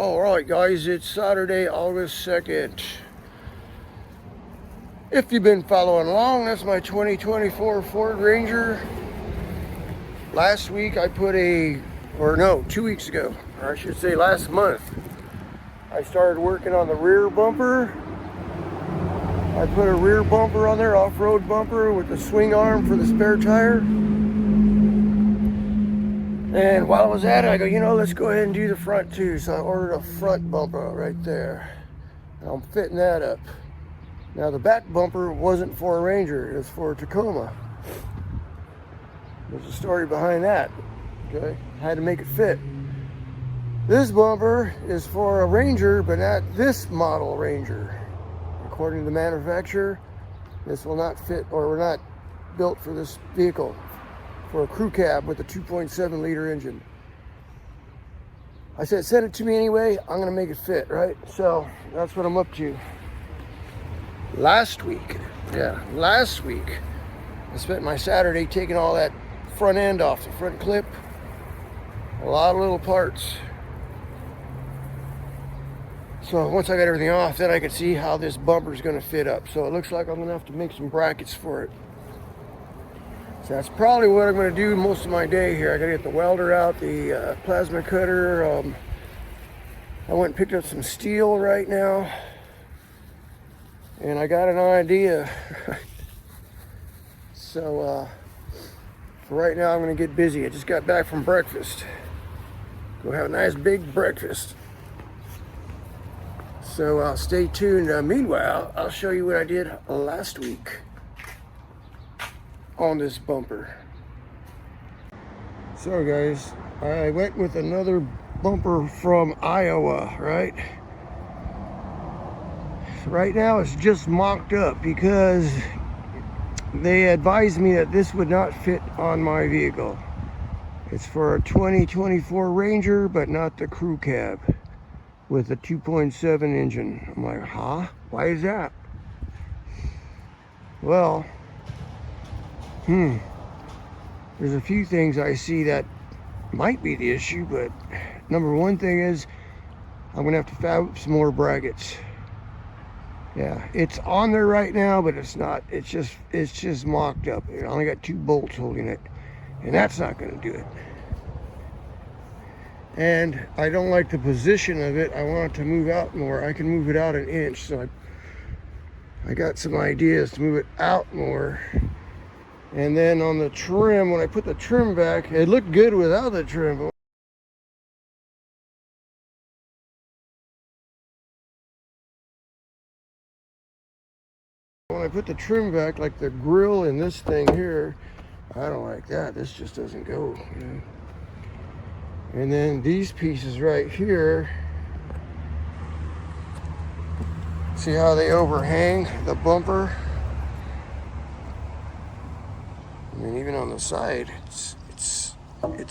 Alright guys, it's Saturday, August 2nd. If you've been following along, that's my 2024 Ford Ranger. Last week I put 2 weeks ago, or I should say last month, I started working on the rear bumper. I put a rear bumper on there, off-road bumper with the swing arm for the spare tire. And while I was at it, I go, let's go ahead and do the front too. So I ordered a front bumper right there. And I'm fitting that up. Now the back bumper wasn't for a Ranger, it was for a Tacoma. There's a story behind that. Okay, I had to make it fit. This bumper is for a Ranger, but not this model Ranger. According to the manufacturer, this will not fit, or we're not built for this vehicle. For a crew cab with a 2.7 liter engine. I said, send it to me anyway, I'm gonna make it fit, right? So that's what I'm up to. Last week, I spent my Saturday taking all that front end off, the front clip. A lot of little parts. So once I got everything off, then I could see how this bumper is gonna fit up. So it looks like I'm gonna have to make some brackets for it. So that's probably what I'm going to do most of my day here. I got to get the welder out, the plasma cutter. I went and picked up some steel right now. And I got an idea. So for right now, I'm going to get busy. I just got back from breakfast. Go have a nice big breakfast. So stay tuned. Meanwhile, I'll show you what I did last week on this bumper. So guys, I went with another bumper from Iowa, right? Right now it's just mocked up because they advised me that this would not fit on my vehicle. It's for a 2024 Ranger, but not the crew cab with a 2.7 engine. I'm like, huh? Why is that? Well, there's a few things I see that might be the issue, but number one thing is I'm gonna have to fab some more brackets. Yeah, it's on there right now, but it's not. It's just mocked up. I only got 2 bolts holding it, and that's not gonna do it. And I don't like the position of it. I want it to move out more. I can move it out 1 inch, so I got some ideas to move it out more. And then on the trim, when I put the trim back, it looked good without the trim. But when I put the trim back, like the grill and this thing here, I don't like that. This just doesn't go, And then these pieces right here, see how they overhang the bumper? I mean, even on the side, it's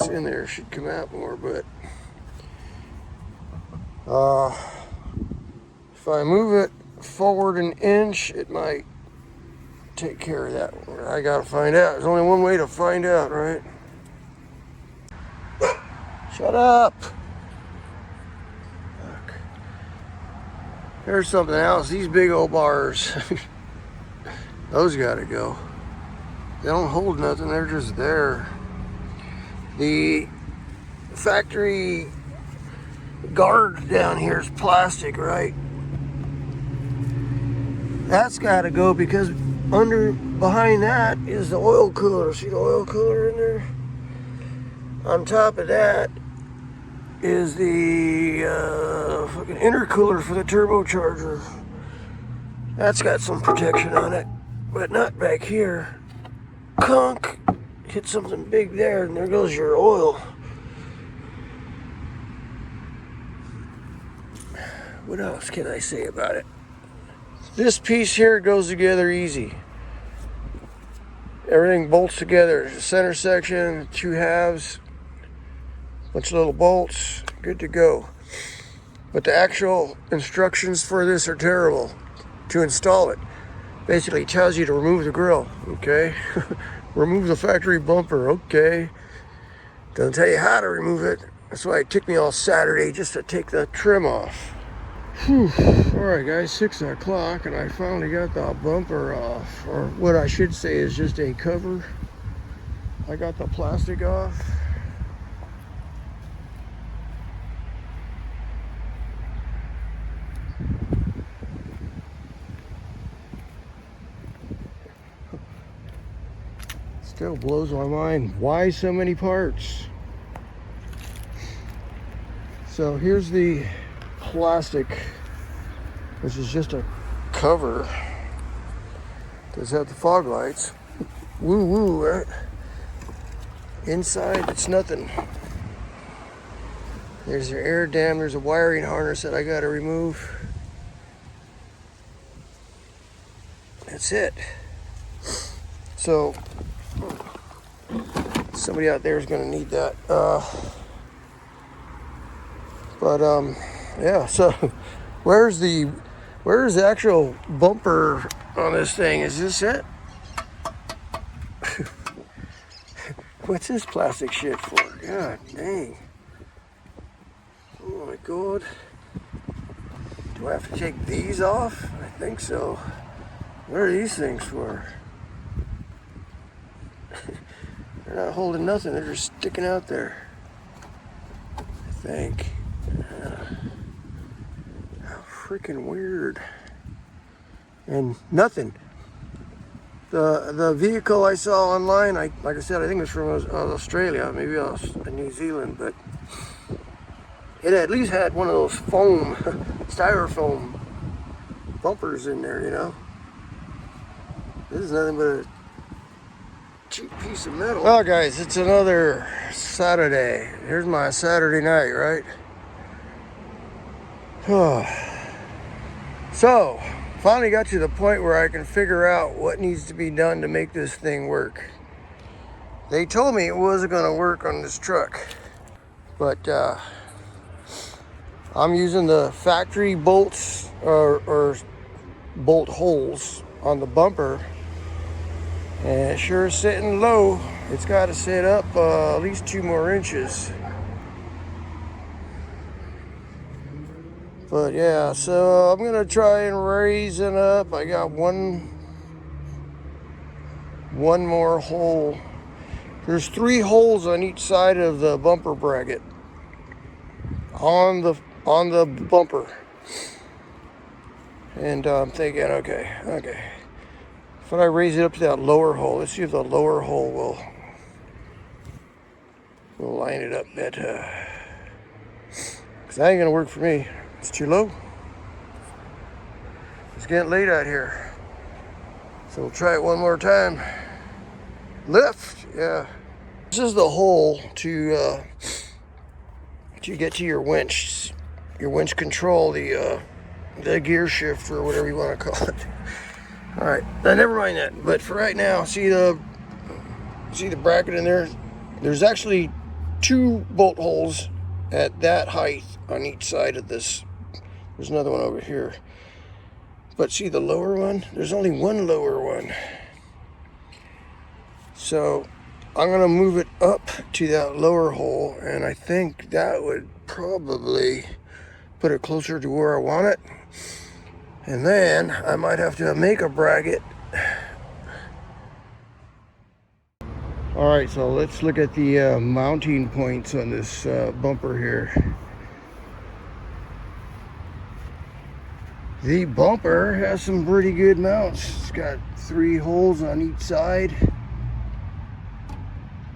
in there. It should come out more, but if I move it forward 1 inch, it might take care of that. I gotta find out. There's only one way to find out, right? Shut up! Look. Here's something else. These big old bars, those gotta go. They don't hold nothing, they're just there. The factory guard down here is plastic, right? That's gotta go because behind that is the oil cooler. See the oil cooler in there? On top of that is the fucking intercooler for the turbocharger. That's got some protection on it, but not back here. Conk, hit something big there, and there goes your oil. What else can I say about it? This piece here goes together easy. Everything bolts together. Center section, 2 halves, bunch of little bolts, good to go. But the actual instructions for this are terrible to install it. Basically tells you to remove the grill, okay? Remove the factory bumper, okay? Doesn't tell you how to remove it. That's why it took me all Saturday just to take the trim off. Whew. All right, guys, 6 o'clock, and I finally got the bumper off, or what I should say is just a cover. I got the plastic off. Still blows my mind. Why so many parts? So here's the plastic, which is just a cover. Does have the fog lights. Woo woo, right? Inside, it's nothing. There's your air dam. There's a wiring harness that I got to remove. That's it. So somebody out there is going to need that. Yeah. So where's the actual bumper on this thing? Is this it? What's this plastic shit for? God dang. Oh my God. Do I have to take these off? I think so. What are these things for? They're not holding nothing. They're just sticking out there. I think. How freaking weird. And nothing. The vehicle I saw online, like I said, I think it was from Australia, maybe New Zealand, but it at least had one of those foam, styrofoam bumpers in there, you know. This is nothing but a cheap piece of metal. Well, guys, it's another Saturday. Here's my Saturday night, right? So, finally got to the point where I can figure out what needs to be done to make this thing work. They told me it wasn't going to work on this truck, but I'm using the factory bolts or bolt holes on the bumper, and it sure is sitting low. It's got to sit up at least 2 more inches. But yeah, so I'm gonna try and raise it up. I got one more hole. There's 3 holes on each side of the bumper bracket on the bumper. And I'm thinking, okay. If I raise it up to that lower hole, let's see if the lower hole will line it up better. Cause that ain't gonna work for me. It's too low. It's getting late out here. So we'll try it one more time. Lift, yeah. This is the hole to get to your winch control, the gear shift or whatever you want to call it. All right, now never mind that. But for right now, see the bracket in there? There's actually 2 bolt holes at that height on each side of this. There's another one over here. But see the lower one? There's only one lower one. So I'm going to move it up to that lower hole, and I think that would probably put it closer to where I want it. And then I might have to make a bracket. All right, so let's look at the mounting points on this bumper here. The bumper has some pretty good mounts. It's got 3 holes on each side.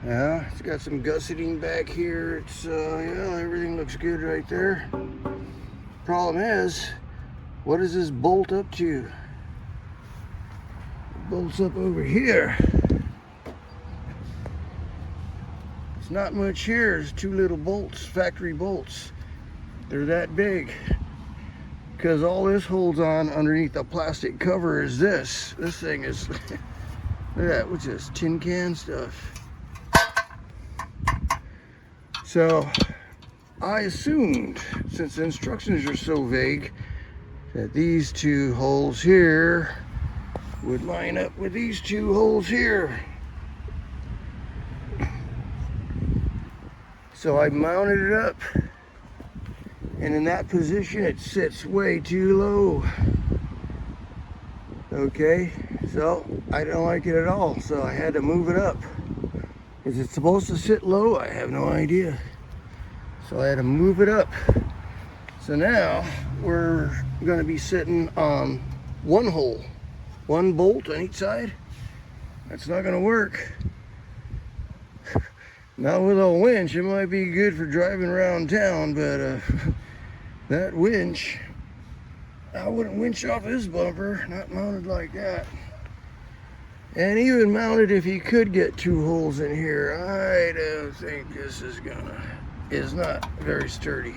Yeah, it's got some gusseting back here. It's yeah, everything looks good right there. Problem is, what does this bolt up to? It bolts up over here. It's not much here. There's 2 little bolts, factory bolts. They're that big. Because all this holds on underneath the plastic cover is this. This thing is, look at that, what's this, tin can stuff. So, I assumed, since the instructions are so vague, that these 2 holes here would line up with these 2 holes here. So I mounted it up, and in that position it sits way too low. Okay, so I don't like it at all, so I had to move it up. Is it supposed to sit low? I have no idea. So I had to move it up. So now we're going to be sitting on one hole, one bolt on each side. That's not going to work. Not with a winch. It might be good for driving around town, but that winch, I wouldn't winch off this bumper, not mounted like that. And even mounted, if you could get two holes in here, I don't think this is not very sturdy.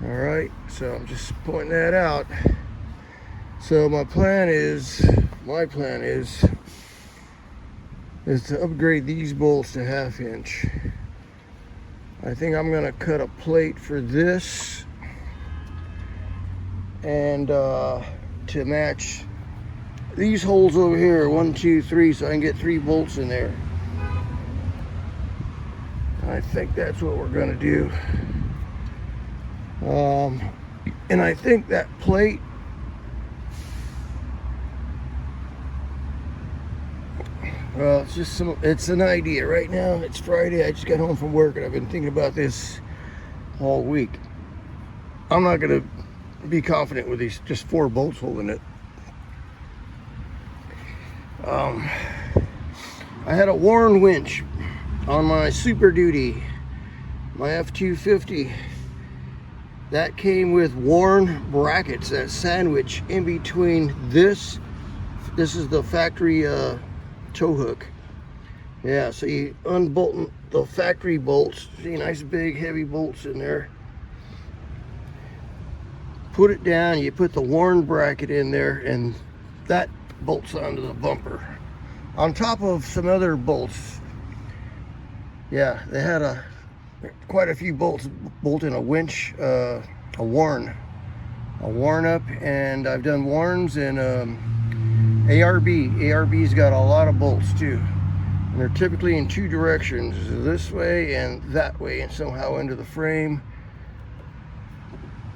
All right, so I'm just pointing that out. So my plan is to upgrade these bolts to 1/2 inch. I think I'm gonna cut a plate for this and to match these holes over here, 1, 2, 3, so I can get 3 bolts in there. I think that's what we're gonna do. And I think that plate, well, it's an idea. Right now, it's Friday. I just got home from work and I've been thinking about this all week. I'm not gonna be confident with these, just 4 bolts holding it. I had a worn winch on my Super Duty, my F250. That came with worn brackets that sandwich in between this. This is the factory tow hook. Yeah, so you unbolt the factory bolts. See, nice big heavy bolts in there. Put it down, you put the worn bracket in there, and that bolts onto the bumper. On top of some other bolts. Yeah, they had quite a few bolts bolting a winch, a worn up, and I've done warns in ARB. ARB's got a lot of bolts too, and they're typically in 2 directions, this way and that way, and somehow into the frame.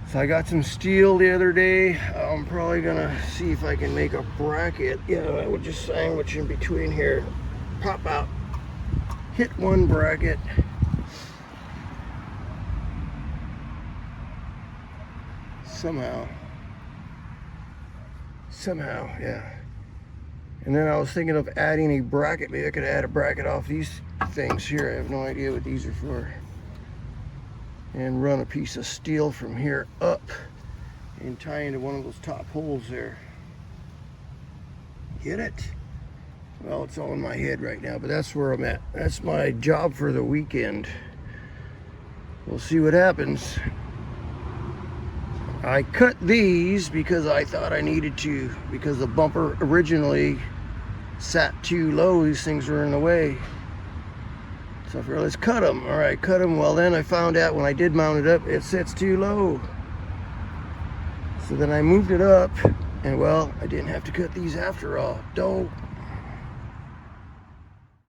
So I got some steel the other day. I'm probably gonna see if I can make a bracket. Yeah, I would just sandwich in between here, pop out, hit one bracket, somehow, yeah. And then I was thinking of adding a bracket. Maybe I could add a bracket off these things here. I have no idea what these are for. And run a piece of steel from here up and tie into one of those top holes there. Get it? Well, it's all in my head right now, but that's where I'm at. That's my job for the weekend. We'll see what happens. I cut these because I thought I needed to, because the bumper originally sat too low. These things were in the way. So I figured, let's cut them. All right, cut them. Well, then I found out when I did mount it up, it sits too low. So then I moved it up, and well, I didn't have to cut these after all. Don't